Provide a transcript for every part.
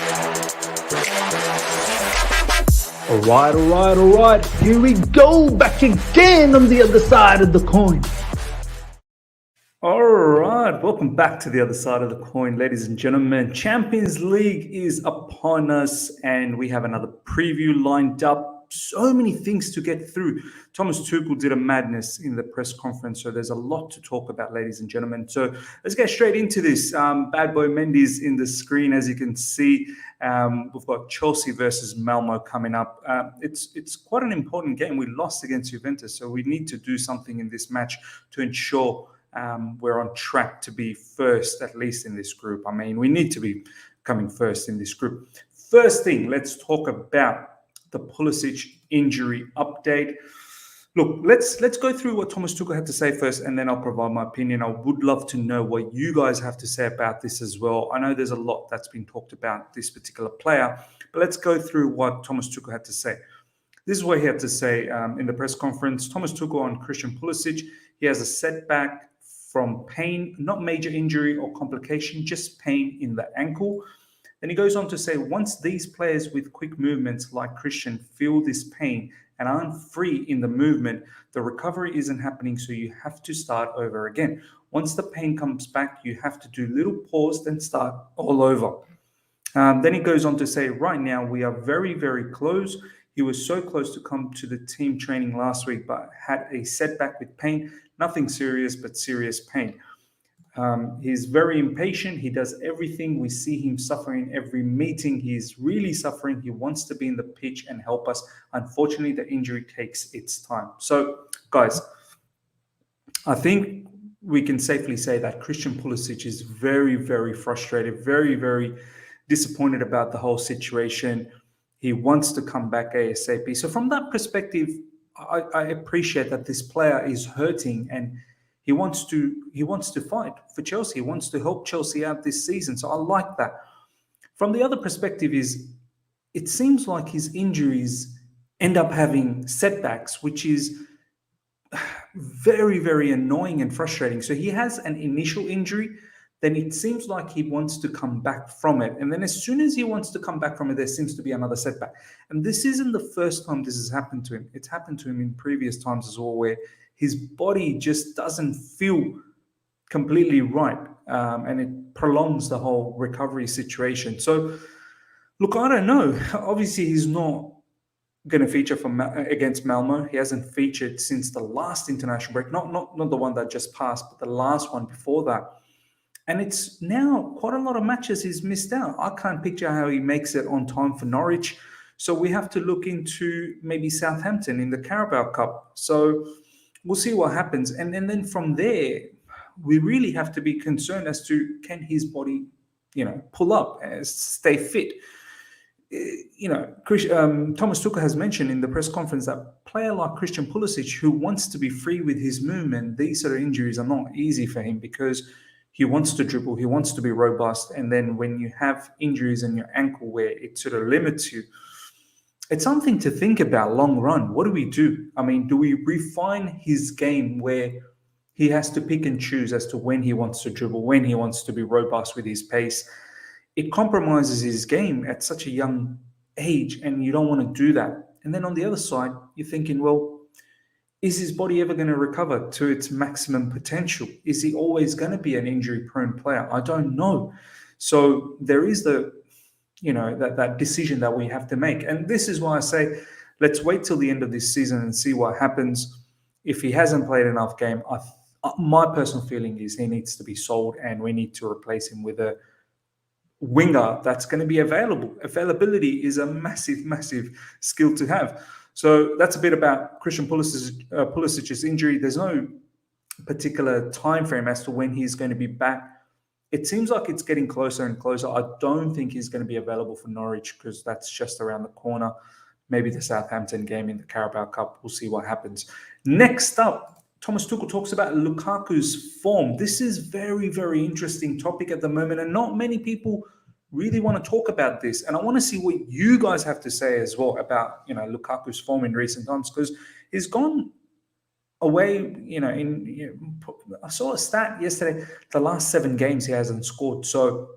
All right. Here we go, back again on the other side of the coin. All right, welcome back to the other side of the coin, ladies and gentlemen. Champions League is upon us, and we have another preview lined up. So many things to get through. Thomas Tuchel did a madness in the press conference, so there's a lot to talk about, ladies and gentlemen. So let's get straight into this. Bad boy Mendy's in the screen, as you can see. We've got Chelsea versus Malmo coming up. It's quite an important game. We lost against Juventus, so we need to do something in this match to ensure we're on track to be first, at least in this group. I mean, we need to be coming first in this group. First thing, let's talk about the Pulisic injury update. Look, let's go through what Thomas Tuchel had to say first, and then I'll provide my opinion. I would love to know what you guys have to say about this as well. I know there's a lot that's been talked about this particular player, but let's go through what Thomas Tuchel had to say. This is what he had to say in the press conference. Thomas Tuchel on Christian Pulisic. He has a setback from pain, not major injury or complication, just pain in the ankle. Then he goes on to say, once these players with quick movements like Christian feel this pain and aren't free in the movement, the recovery isn't happening, so you have to start over again. Once the pain comes back, you have to do a little pause, then start all over. Then he goes on to say, right now we are very, very close. He was so close to come to the team training last week, but had a setback with pain. Nothing serious, but serious pain. He's very impatient. He does everything. We see him suffering every meeting. He's really suffering. He wants to be in the pitch and help us. Unfortunately, the injury takes its time. So, guys, I think we can safely say that Christian Pulisic is very, very frustrated, very, very disappointed about the whole situation. He wants to come back ASAP. So from that perspective, I appreciate that this player is hurting and he wants to fight for Chelsea. He wants to help Chelsea out this season. So I like that. From the other perspective is, it seems like his injuries end up having setbacks, which is very, very annoying and frustrating. So he has an initial injury, then it seems like he wants to come back from it. And then as soon as he wants to come back from it, there seems to be another setback. And this isn't the first time this has happened to him. It's happened to him in previous times as well, where his body just doesn't feel completely right. And it prolongs the whole recovery situation. So, look, I don't know. Obviously, he's not going to feature against Malmo. He hasn't featured since the last international break. Not the one that just passed, but the last one before that. And it's now quite a lot of matches he's missed out. I can't picture how he makes it on time for Norwich. So we have to look into maybe Southampton in the Carabao Cup. So we'll see what happens. And then from there, we really have to be concerned as to, can his body, pull up and stay fit? Thomas Tuchel has mentioned in the press conference that a player like Christian Pulisic, who wants to be free with his movement, these sort of injuries are not easy for him because he wants to dribble, he wants to be robust. And then when you have injuries in your ankle where it sort of limits you, it's something to think about long run. What do we do? I mean, do we refine his game where he has to pick and choose as to when he wants to dribble, when he wants to be robust with his pace? It compromises his game at such a young age, and you don't want to do that. And then on the other side, you're thinking, well, is his body ever going to recover to its maximum potential? Is he always going to be an injury-prone player? I don't know. So there is that decision that we have to make. And this is why I say, let's wait till the end of this season and see what happens. If he hasn't played enough game, my personal feeling is he needs to be sold, and we need to replace him with a winger that's going to be available. Availability is a massive, massive skill to have. So that's a bit about Christian Pulisic's injury. There's no particular time frame as to when he's going to be back. It seems like it's getting closer and closer. I don't think he's going to be available for Norwich because that's just around the corner. Maybe the Southampton game in the Carabao Cup. We'll see what happens. Next up, Thomas Tuchel talks about Lukaku's form. This is very, very interesting topic at the moment, and not many people really want to talk about this. And I want to see what you guys have to say as well about, Lukaku's form in recent times, because he's gone away, I saw a stat yesterday, the last 7 games he hasn't scored. So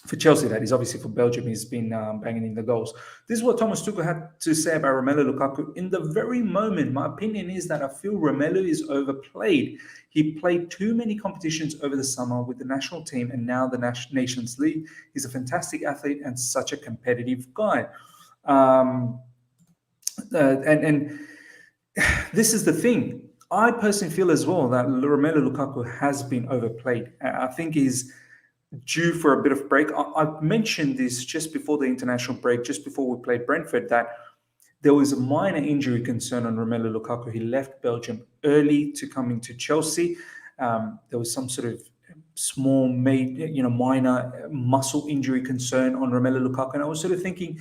For Chelsea, that is. Obviously for Belgium, he's been banging in the goals. This is what Thomas Tuchel had to say about Romelu Lukaku. In the very moment, my opinion is that I feel Romelu is overplayed. He played too many competitions over the summer with the national team and now the Nations League. He's a fantastic athlete and such a competitive guy. And this is the thing. I personally feel as well that Romelu Lukaku has been overplayed. I think he's due for a bit of break. I mentioned this just before the international break, just before we played Brentford, that there was a minor injury concern on Romelu Lukaku. He left Belgium early to come into Chelsea. There was some sort of small, minor muscle injury concern on Romelu Lukaku, and I was sort of thinking,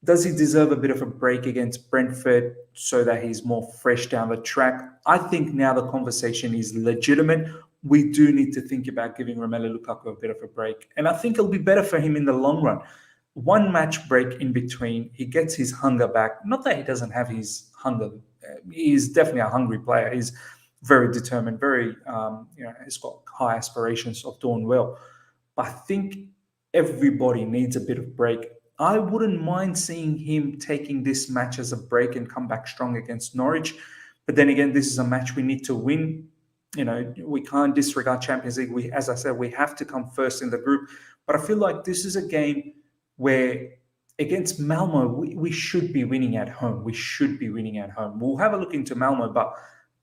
does he deserve a bit of a break against Brentford so that he's more fresh down the track? I think now the conversation is legitimate. We do need to think about giving Romelu Lukaku a bit of a break. And I think it'll be better for him in the long run. One match break in between, he gets his hunger back. Not that he doesn't have his hunger. He's definitely a hungry player. He's very determined, he's got high aspirations of doing well. But I think everybody needs a bit of break. I wouldn't mind seeing him taking this match as a break and come back strong against Norwich. But then again, this is a match we need to win. We can't disregard Champions League. As I said, we have to come first in the group. But I feel like this is a game where against Malmo, we should be winning at home. We should be winning at home. We'll have a look into Malmo, but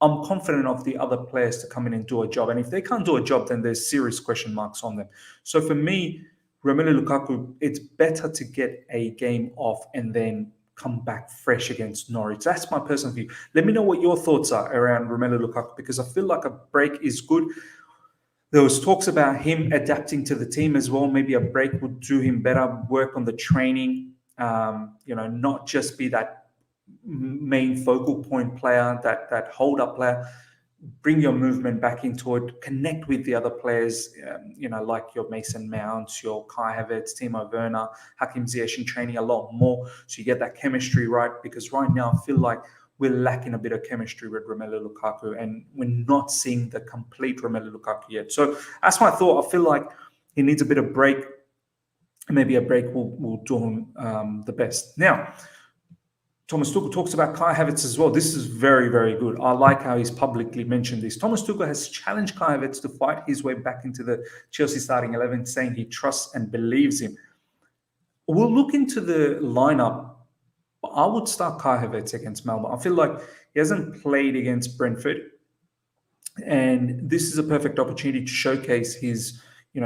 I'm confident of the other players to come in and do a job. And if they can't do a job, then there's serious question marks on them. So for me, Romelu Lukaku, it's better to get a game off and then come back fresh against Norwich. That's my personal view. Let me know what your thoughts are around Romelu Lukaku, because I feel like a break is good. There was talks about him adapting to the team as well. Maybe a break would do him better, work on the training, not just be that main focal point player, that hold-up player. Bring your movement back into it, connect with the other players, like your Mason Mounts, your Kai Havertz, Timo Werner, Hakim Ziyech in training a lot more, so you get that chemistry right. Because right now I feel like we're lacking a bit of chemistry with Romelu Lukaku, and we're not seeing the complete Romelu Lukaku yet. So that's my thought. I feel like he needs a bit of break. Maybe a break will do him the best. Now, Thomas Tuchel talks about Kai Havertz as well. This is very, very good. I like how he's publicly mentioned this. Thomas Tuchel has challenged Kai Havertz to fight his way back into the Chelsea starting 11, saying he trusts and believes him. We'll look into the lineup. I would start Kai Havertz against Malmo. I feel like he hasn't played against Brentford, and this is a perfect opportunity to showcase his,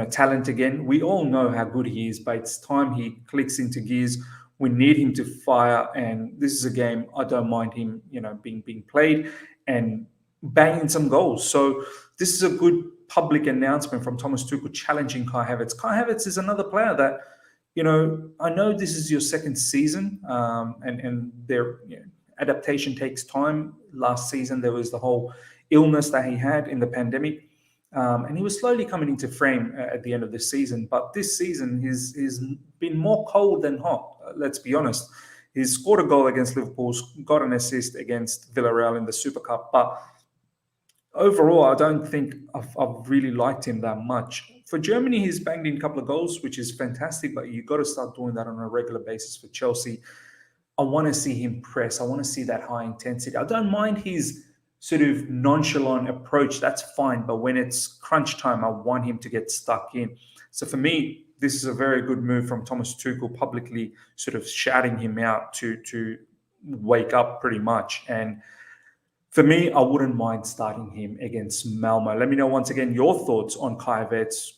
talent again. We all know how good he is, but it's time he clicks into gears. We need him to fire, and this is a game I don't mind him, being played and banging some goals. So this is a good public announcement from Thomas Tuchel challenging Kai Havertz. Kai Havertz is another player that, I know this is your second season, and their adaptation takes time. Last season there was the whole illness that he had in the pandemic. And he was slowly coming into frame at the end of the season. But this season, he's been more cold than hot, let's be honest. He's scored a goal against Liverpool, got an assist against Villarreal in the Super Cup. But overall, I don't think I've really liked him that much. For Germany, he's banged in a couple of goals, which is fantastic. But you've got to start doing that on a regular basis for Chelsea. I want to see him press. I want to see that high intensity. I don't mind his sort of nonchalant approach, that's fine. But when it's crunch time, I want him to get stuck in. So for me, this is a very good move from Thomas Tuchel, publicly sort of shouting him out to wake up pretty much. And for me, I wouldn't mind starting him against Malmo. Let me know once again your thoughts on Kai Havertz.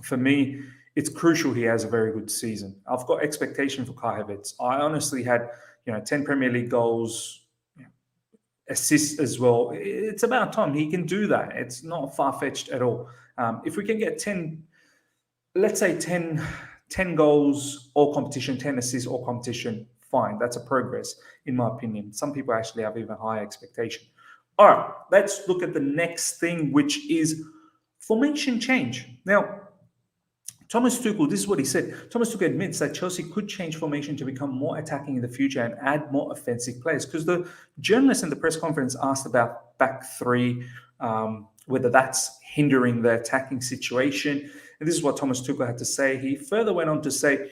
For me, it's crucial he has a very good season. I've got expectation for Kai Havertz. I honestly had, 10 Premier League goals, assists as well. It's about time he can do that. It's not far-fetched at all. If we can get 10, let's say 10 goals all competition, 10 assists all competition, fine. That's a progress, in my opinion. Some people actually have even higher expectation. All right, let's look at the next thing, which is formation change. Now, Thomas Tuchel, this is what he said. Thomas Tuchel admits that Chelsea could change formation to become more attacking in the future and add more offensive players. Because the journalist in the press conference asked about back three, whether that's hindering the attacking situation. And this is what Thomas Tuchel had to say. He further went on to say,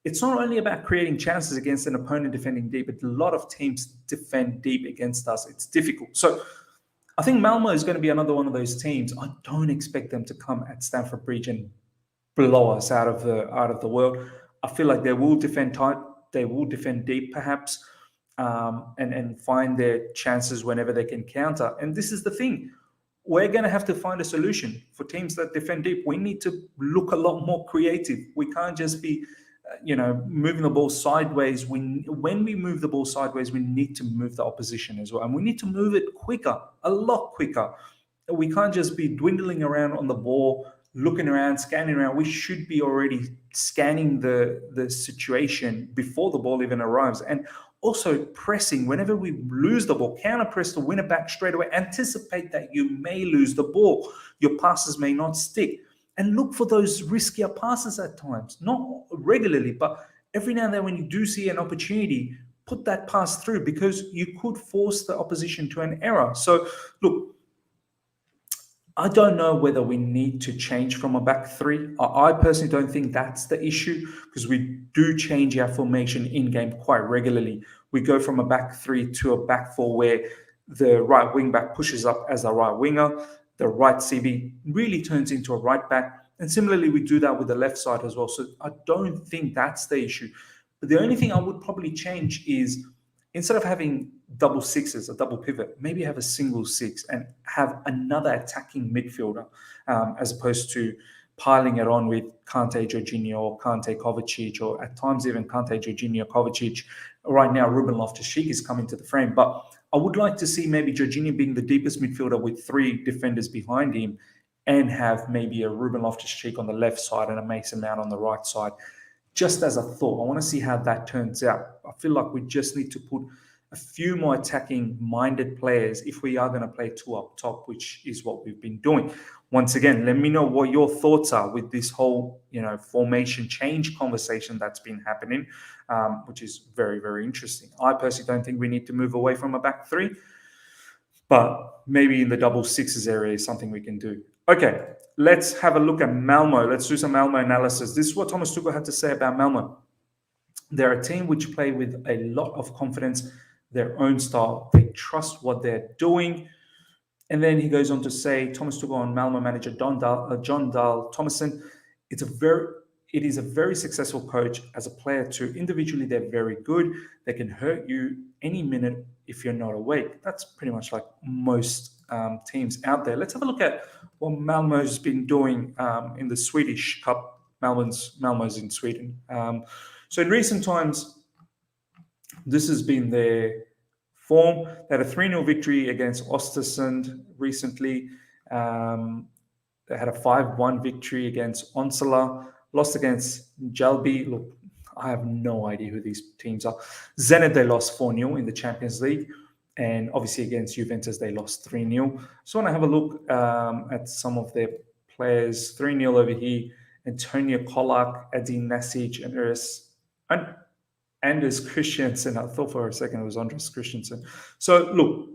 it's not only about creating chances against an opponent defending deep, but a lot of teams defend deep against us. It's difficult. So I think Malmo is going to be another one of those teams. I don't expect them to come at Stamford Bridge and blow us out of the world. I feel like they will defend tight. They will defend deep, perhaps, and find their chances whenever they can counter. And this is the thing. We're going to have to find a solution for teams that defend deep. We need to look a lot more creative. We can't just be, moving the ball sideways. When we move the ball sideways, we need to move the opposition as well. And we need to move it quicker, a lot quicker. We can't just be dwindling around on the ball, looking around, scanning around. We should be already scanning the situation before the ball even arrives. And also pressing whenever we lose the ball, counter press to win it back straight away. Anticipate that you may lose the ball. Your passes may not stick. And look for those riskier passes at times. Not regularly, but every now and then when you do see an opportunity, put that pass through, because you could force the opposition to an error. So look, I don't know whether we need to change from a back three. I personally don't think that's the issue, because we do change our formation in-game quite regularly. We go from a back three to a back four where the right wing back pushes up as a right winger. The right CB really turns into a right back. And similarly, we do that with the left side as well. So I don't think that's the issue. But the only thing I would probably change is, instead of having double sixes, a double pivot, maybe have a single six and have another attacking midfielder, as opposed to piling it on with Kante, Jorginho, or Kante, Kovacic, or at times even Kante, Jorginho, Kovacic. Right now, Ruben Loftus-Cheek is coming to the frame. But I would like to see maybe Jorginho being the deepest midfielder with three defenders behind him, and have maybe a Ruben Loftus-Cheek on the left side and a Mason Mount on the right side. Just as a thought, I want to see how that turns out. I feel like we just need to put a few more attacking-minded players if we are going to play two up top, which is what we've been doing. Once again, let me know what your thoughts are with this whole, formation change conversation that's been happening, which is very, very interesting. I personally don't think we need to move away from a back three, but maybe in the double sixes area is something we can do. Okay, let's have a look at Malmo. Let's do some Malmo analysis. This is what Thomas Tuchel had to say about Malmo. They're a team which play with a lot of confidence, their own style. They trust what they're doing. And then he goes on to say, Thomas Tuchel and Malmo manager John Dahl Thomason, it is a very successful coach. As a player too, individually they're very good. They can hurt you any minute if you're not awake. That's pretty much like most teams out there. Let's have a look at what Malmo's been doing in the Swedish Cup. Malmo's in Sweden. So in recent times, this has been their form. They had a 3-0 victory against Östersund recently. They had a 5-1 victory against Onsala, lost against Jalbi. Look, I have no idea who these teams are. Zenit, they lost 4-0 in the Champions League. And obviously against Juventus, they lost 3-0. So I want to have a look at some of their players. 3-0 over here. Antonio Kolak, Adin Nasic, and Anders Christiansen. I thought for a second it was Andres Christiansen. So look,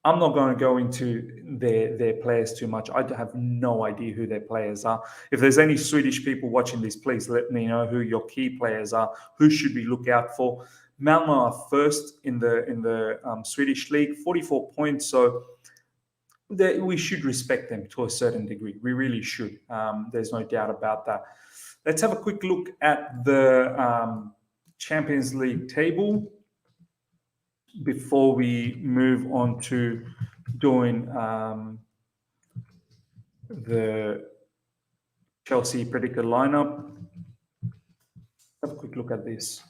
I'm not going to go into their players too much. I have no idea who their players are. If there's any Swedish people watching this, please let me know who your key players are. Who should we look out for? Malmo are first in the Swedish league, 44 points. So we should respect them to a certain degree. We really should. There's no doubt about that. Let's have a quick look at the Champions League table before we move on to doing the Chelsea predicted lineup. Have a quick look at this.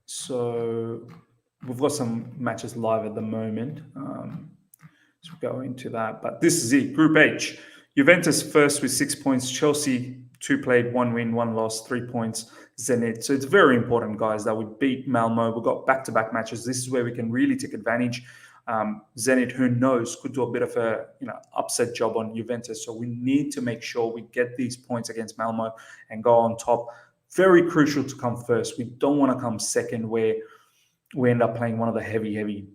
So we've got some matches live at the moment. So we'll go into that. But this is it. Group H. Juventus first with 6 points. Chelsea 2 played, 1 win, 1 loss, 3 points. Zenit. So it's very important, guys, that we beat Malmo. We've got back-to-back matches. This is where we can really take advantage. Zenit, who knows, could do a bit of a upset job on Juventus. So we need to make sure we get these points against Malmo and go on top. Very crucial to come first. We don't want to come second where we end up playing one of the heavy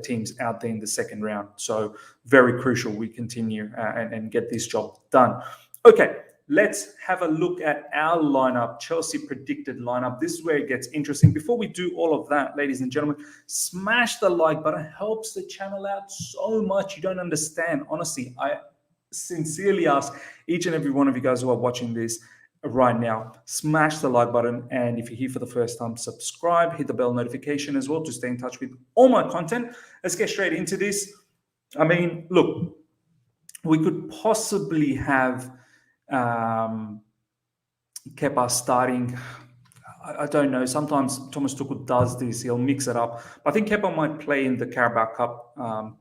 teams out there in the second round. So very crucial we continue and get this job done. Okay, let's have a look at our lineup, Chelsea predicted lineup. This is where it gets interesting. Before we do all of that, ladies and gentlemen, smash the like button. It helps the channel out so much. You don't understand. Honestly, I sincerely ask each and every one of you guys who are watching this right now, smash the like button, and if you're here for the first time, subscribe, hit the bell notification as well to stay in touch with all my content. Let's get straight into this. I mean, look, we could possibly have Kepa starting. I don't know. Sometimes Thomas Tuchel does this. He'll mix it up. But I think Kepa might play in the Carabao Cup,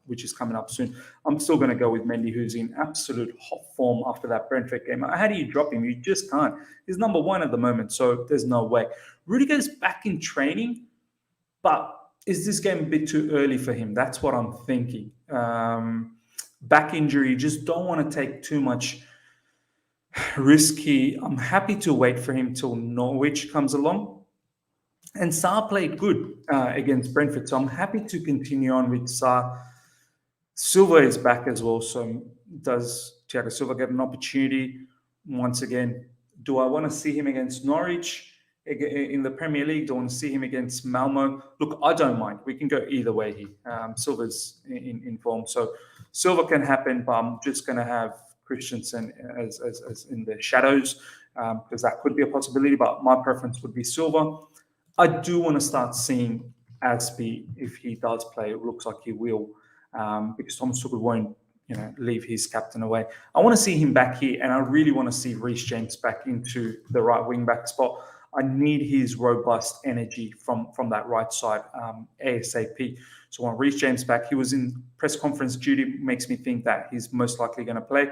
which is coming up soon. I'm still going to go with Mendy, who's in absolute hot form after that Brentford game. How do you drop him? You just can't. He's number one at the moment, so there's no way. Rudiger's back in training, but is this game a bit too early for him? That's what I'm thinking. Back injury, just don't want to take too much risky. I'm happy to wait for him till Norwich comes along. And Sarr played good against Brentford, so I'm happy to continue on with Sarr. Silva is back as well, so does Thiago Silva get an opportunity? Once again, do I want to see him against Norwich in the Premier League? Do I want to see him against Malmo? Look, I don't mind. We can go either way here. Silva's in form, so Silva can happen, but I'm just going to have Christensen as in the shadows, because that could be a possibility, but my preference would be Silva. I do want to start seeing Aspi if he does play. It looks like he will, because Thomas Tuchel won't, leave his captain away. I want to see him back here, and I really want to see Reece James back into the right wing back spot. I need his robust energy from that right side ASAP. So I want Reece James back. He was in press conference duty, makes me think that he's most likely going to play.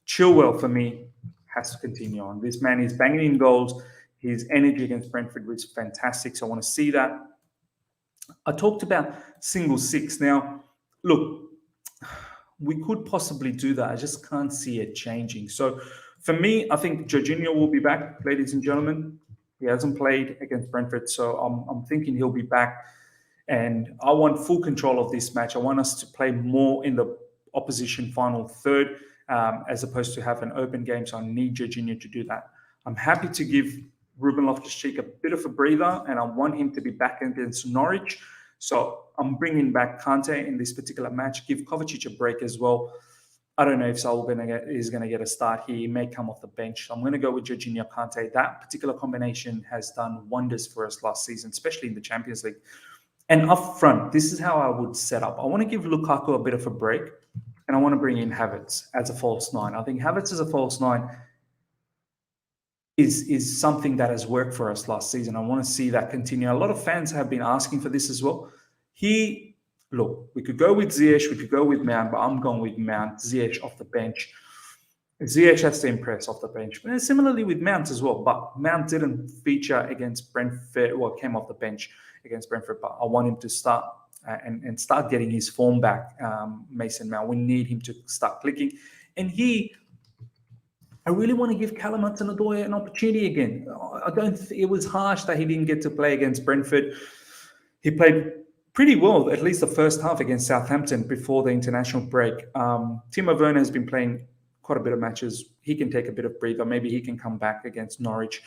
Chilwell, for me, has to continue on. This man is banging in goals. His energy against Brentford was fantastic, so I want to see that. I talked about single six. Now, look, we could possibly do that. I just can't see it changing. So for me, I think Jorginho will be back, ladies and gentlemen. He hasn't played against Brentford, so I'm thinking he'll be back. And I want full control of this match. I want us to play more in the opposition final third, as opposed to have an open game. So I need Jorginho to do that. I'm happy to give Ruben Loftus-Cheek a bit of a breather, and I want him to be back against Norwich. So I'm bringing back Kante in this particular match. Give Kovacic a break as well. I don't know if Saul is going to get a start here. He may come off the bench. So I'm going to go with Jorginho Kante. That particular combination has done wonders for us last season, especially in the Champions League. And up front, this is how I would set up. I want to give Lukaku a bit of a break, and I want to bring in Havertz as a false nine. I think Havertz as a false nine is something that has worked for us last season. I want to see that continue. A lot of fans have been asking for this as well. Look, we could go with Ziyech, we could go with Mount, but I'm going with Mount. Ziyech off the bench. Ziyech has to impress off the bench. And similarly with Mount as well, but Mount didn't feature against Brentford, well, came off the bench against Brentford, but I want him to start and start getting his form back, Mason Mount. We need him to start clicking. And I really want to give Callum Hudson-Odoi an opportunity again. It was harsh that he didn't get to play against Brentford. He played pretty well, at least the first half against Southampton before the international break. Timo Werner has been playing quite a bit of matches. He can take a bit of breather. Maybe he can come back against Norwich.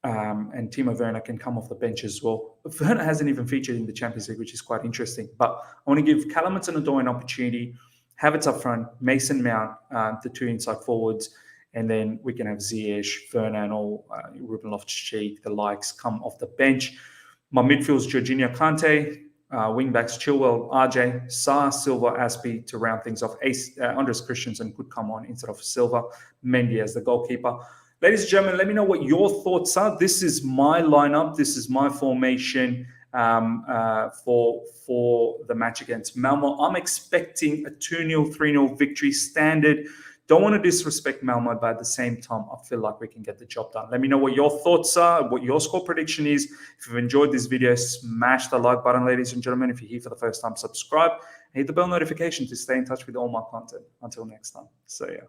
And Timo Werner can come off the bench as well. Werner hasn't even featured in the Champions League, which is quite interesting. But I want to give Callum Hudson-Odoi an opportunity, Havertz up front, Mason Mount, the two inside forwards, and then we can have Ziyech, Werner, and all Ruben Loftus-Cheek, the likes, come off the bench. My midfield's Jorginho Kante, wingbacks Chilwell, RJ, Sarr, Silva, Aspi to round things off. Andres Christensen could come on instead of Silva. Mendy as the goalkeeper. Ladies and gentlemen, let me know what your thoughts are. This is my lineup. This is my formation for the match against Malmo. I'm expecting a 2-0, 3-0 victory standard. Don't want to disrespect Malmo, but at the same time, I feel like we can get the job done. Let me know what your thoughts are, what your score prediction is. If you've enjoyed this video, smash the like button, ladies and gentlemen. If you're here for the first time, subscribe and hit the bell notification to stay in touch with all my content. Until next time, see ya.